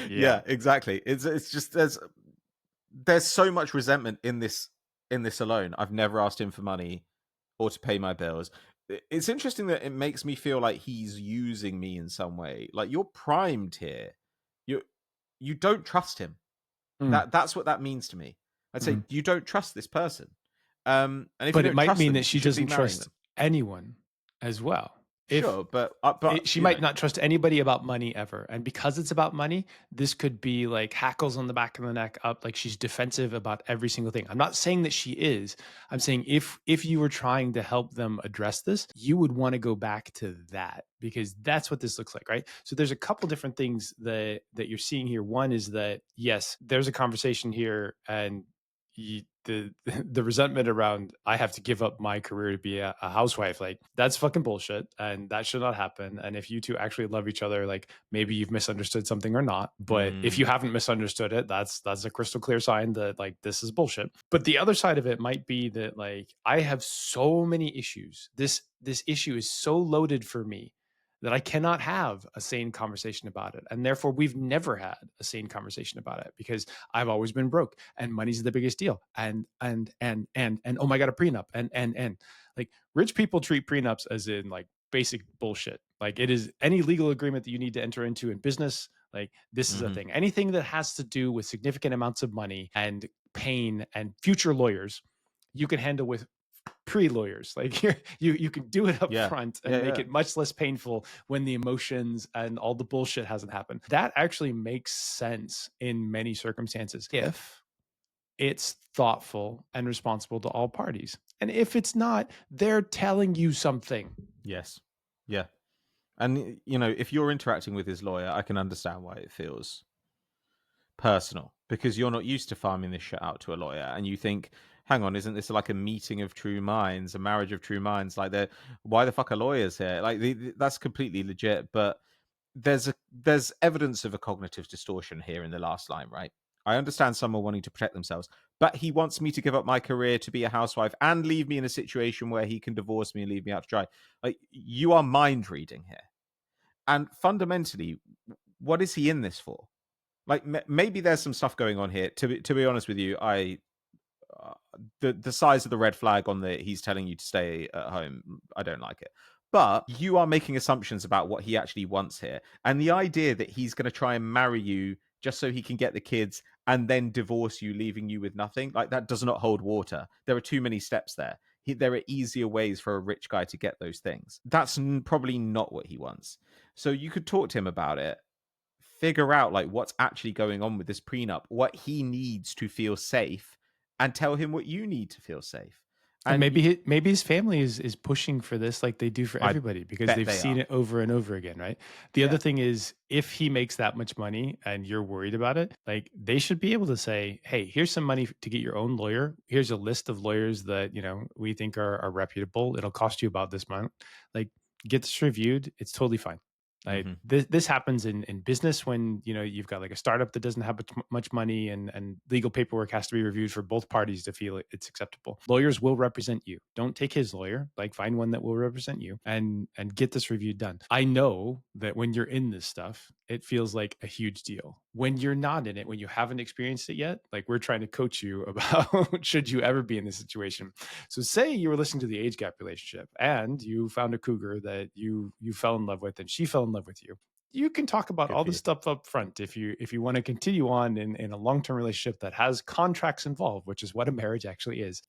Yeah, exactly. It's just there's so much resentment in this alone. I've never asked him for money or to pay my bills. It's interesting that it makes me feel like he's using me in some way. Like, you're primed here. You don't trust him. That's what that means to me. I'd say you don't trust this person. And if but you it might trust mean them, that she you should be doesn't marrying trust them. anyone as well. If Sure, but she might not trust anybody about money ever. And because it's about money, this could be like hackles on the back of the neck up, like she's defensive about every single thing. I'm not saying that she is. I'm saying if you were trying to help them address this, you would want to go back to that because that's what this looks like, right? So there's a couple different things that you're seeing here. One is that yes, there's a conversation here, and the resentment around I have to give up my career to be a housewife, like that's fucking bullshit, and that should not happen. And if you two actually love each other, like maybe you've misunderstood something or not, but if you haven't misunderstood it, that's a crystal clear sign that like this is bullshit. But the other side of it might be that like I have so many issues. This issue is so loaded for me that I cannot have a sane conversation about it. And therefore, we've never had a sane conversation about it because I've always been broke and money's the biggest deal. And oh my God, a prenup. And like rich people treat prenups as in like basic bullshit. Like it is any legal agreement that you need to enter into in business. Like this is a thing. Anything that has to do with significant amounts of money and pain and future lawyers, you can handle with pre-lawyers. Like you can do it up Yeah. front and make it much less painful when the emotions and all the bullshit hasn't happened. That actually makes sense in many circumstances if it's thoughtful and responsible to all parties. And if it's not, they're telling you something. Yes. Yeah. And you know, if you're interacting with his lawyer, I can understand why it feels personal because you're not used to farming this shit out to a lawyer, and you think, hang on, isn't this like a meeting of true minds, a marriage of true minds? Like, they're why the fuck are lawyers here? Like, that's completely legit. But there's evidence of a cognitive distortion here in the last line, right? I understand someone wanting to protect themselves, but he wants me to give up my career to be a housewife and leave me in a situation where he can divorce me and leave me out to dry. Like, you are mind reading here. And fundamentally, what is he in this for? Like, maybe there's some stuff going on here. To be honest with you, uh, the size of the red flag on the he's telling you to stay at home, I don't like it. But you are making assumptions about what he actually wants here, and the idea that he's going to try and marry you just so he can get the kids and then divorce you, leaving you with nothing, like that does not hold water. There are too many steps there. There are easier ways for a rich guy to get those things. That's probably not what he wants. So you could talk to him about it, figure out like what's actually going on with this prenup, what he needs to feel safe, and tell him what you need to feel safe. And And maybe his family is pushing for this like they do for I everybody because bet they've they seen are. it over and over again, right? The other Yeah. thing is if he makes that much money and you're worried about it, like they should be able to say, "Hey, here's some money to get your own lawyer. Here's a list of lawyers that, you know, we think are reputable. It'll cost you about this amount. Like get this reviewed. It's totally fine." Like Hmm. this happens in business when you know you've got like a startup that doesn't have much money and legal paperwork has to be reviewed for both parties to feel it's acceptable. Lawyers will represent you. Don't take his lawyer. Like find one that will represent you and get this review done. I know that when you're in this stuff, it feels like a huge deal. When you're not in it, when you haven't experienced it yet, like we're trying to coach you about should you ever be in this situation. So say you were listening to the age gap relationship and you found a cougar that you fell in love with and she fell in love with you. You can talk about Good all for this you. stuff up front if you want to continue on in a long-term relationship that has contracts involved, which is what a marriage actually is.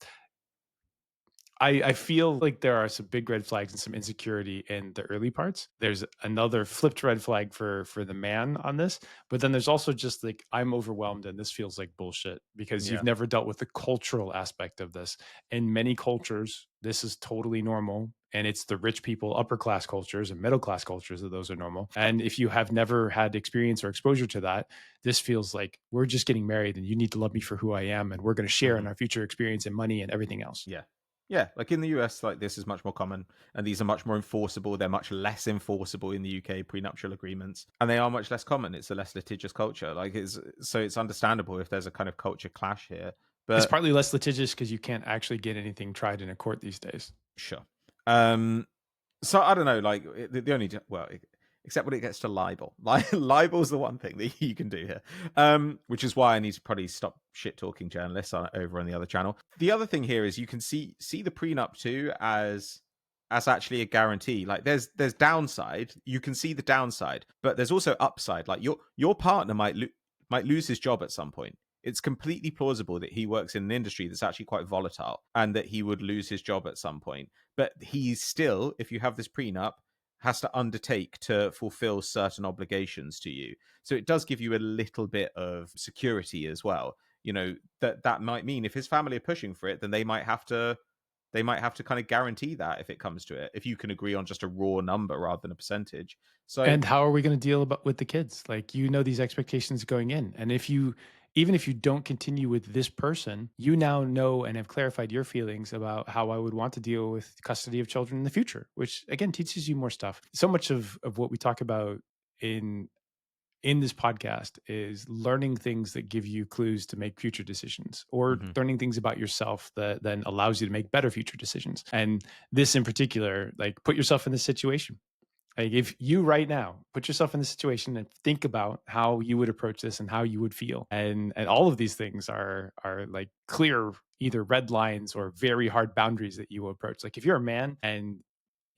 I feel like there are some big red flags and some insecurity in the early parts. There's another flipped red flag for the man on this, but then there's also just like I'm overwhelmed and this feels like bullshit because you've Yeah. never dealt with the cultural aspect of this. In many cultures, this is totally normal. And it's the rich people, upper class cultures and middle class cultures that those are normal. And if you have never had experience or exposure to that, this feels like we're just getting married and you need to love me for who I am. And we're going to share in Hmm. our future experience and money and everything else. Yeah. Yeah, like in the US, like this is much more common, and these are much more enforceable. They're much less enforceable in the UK, prenuptial agreements, and they are much less common. It's a less litigious culture. Like it's understandable if there's a kind of culture clash here. It's But partly less litigious because you can't actually get anything tried in a court these days. sure. Um, So I don't know, like the only except when it gets to libel. Like libel's the one thing that you can do here, which is why I need to probably stop shit talking journalists over on the other channel. The other thing here is you can see the prenup too as actually a guarantee. Like there's downside, you can see the downside, but there's also upside. Like your partner might lose his job at some point. It's completely plausible that he works in an industry that's actually quite volatile and that he would lose his job at some point. But he's still, if you have this prenup, has to undertake to fulfill certain obligations to you. So it does give you a little bit of security as well. That might mean if his family are pushing for it, then they might have to kind of guarantee that if it comes to it, if you can agree on just a raw number rather than a percentage. So And how are we going to deal with the kids? Like, these expectations going in. And even if you don't continue with this person, you now know and have clarified your feelings about how I would want to deal with custody of children in the future, which again teaches you more stuff. So much of what we talk about in in this podcast is learning things that give you clues to make future decisions, or mhm, learning things about yourself that then allows you to make better future decisions. And this in particular, like, put yourself in this situation. Like, if you right now put yourself in the situation and think about how you would approach this and how you would feel, and all of these things are like clear either red lines or very hard boundaries that you will approach. Like, if you're a man and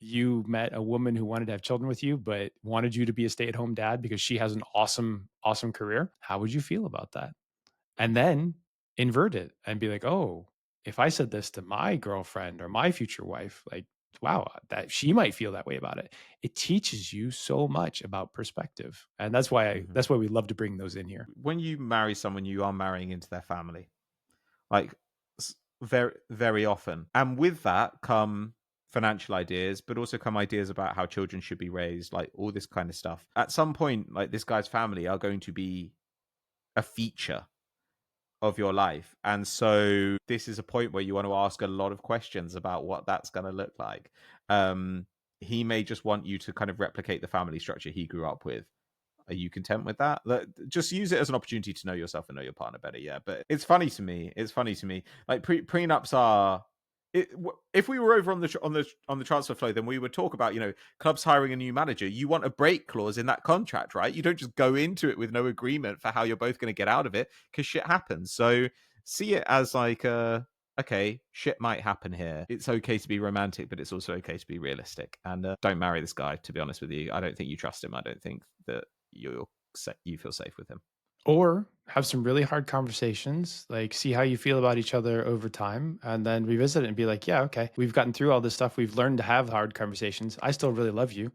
you met a woman who wanted to have children with you, but wanted you to be a stay-at-home dad because she has an awesome career, how would you feel about that? And then invert it and be like, oh, if I said this to my girlfriend or my future wife, like, wow, that she might feel that way about it. It teaches you so much about perspective. And mhm. that's why we love to bring those in here. When you marry someone, you are marrying into their family, like very, very often. And with that come financial ideas, but also come ideas about how children should be raised, like all this kind of stuff. At some point, like this guy's family are going to be a feature of your life. And so this is a point where you want to ask a lot of questions about what that's going to look like. Um, he may just want you to kind of replicate the family structure he grew up with. Are you content with that? Just use it as an opportunity to know yourself and know your partner better. Yeah, but it's funny to me. It's funny to me. Like prenups are. If we were over on the transfer flow, then we would talk about clubs hiring a new manager. You want a break clause in that contract, right? You don't just go into it with no agreement for how you're both going to get out of it because shit happens. So see it as like okay, shit might happen here. It's okay to be romantic, but it's also okay to be realistic. And don't marry this guy. To be honest with you, I don't think you trust him. I don't think that you feel safe with him. Or have some really hard conversations, like see how you feel about each other over time, and then revisit it and be like, yeah, okay, we've gotten through all this stuff. We've learned to have hard conversations. I still really love you.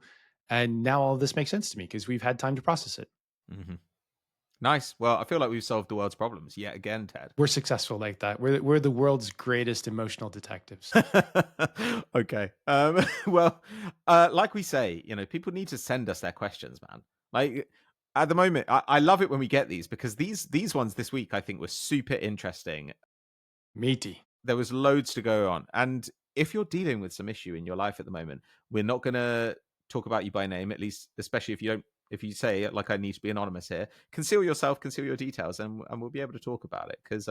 And now all this makes sense to me because we've had time to process it. Hmm. Nice. Well, I feel like we've solved the world's problems yet again, Ted. We're successful like that. We're the world's greatest emotional detectives. Okay. Well, like we say, people need to send us their questions, man. Like at the moment, I love it when we get these because these ones this week I think were super interesting. Meaty. There was loads to go on. And if you're dealing with some issue in your life at the moment, we're not going to talk about you by name, at least, especially if you say, like, I need to be anonymous here, conceal yourself, conceal your details, and we'll be able to talk about it because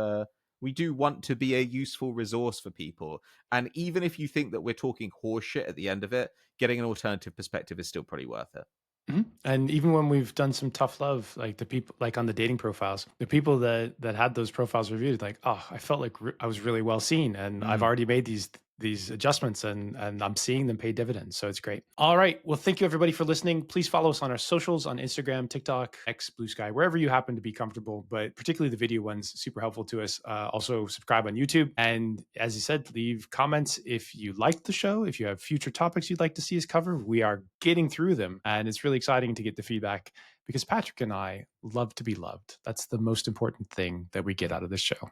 we do want to be a useful resource for people. And even if you think that we're talking horseshit at the end of it, getting an alternative perspective is still pretty worth it. Mhm. And even when we've done some tough love, like the people, like on the dating profiles, the people that had those profiles reviewed, like, oh, I felt like I was really well seen, and I've Mm. already made these adjustments, and I'm seeing them pay dividends. So it's great. All right, well, thank you everybody for listening. Please follow us on our socials on Instagram, TikTok, X, Blue Sky, wherever you happen to be comfortable. But particularly the video ones, super helpful to us. Also subscribe on YouTube, and as you said, leave comments if you liked the show. If you have future topics you'd like to see us cover, we are getting through them, and it's really exciting to get the feedback because Patrick and I love to be loved. That's the most important thing that we get out of this show.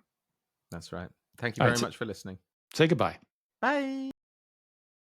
That's right. Thank you All very right, much for listening. say goodbye. Bye.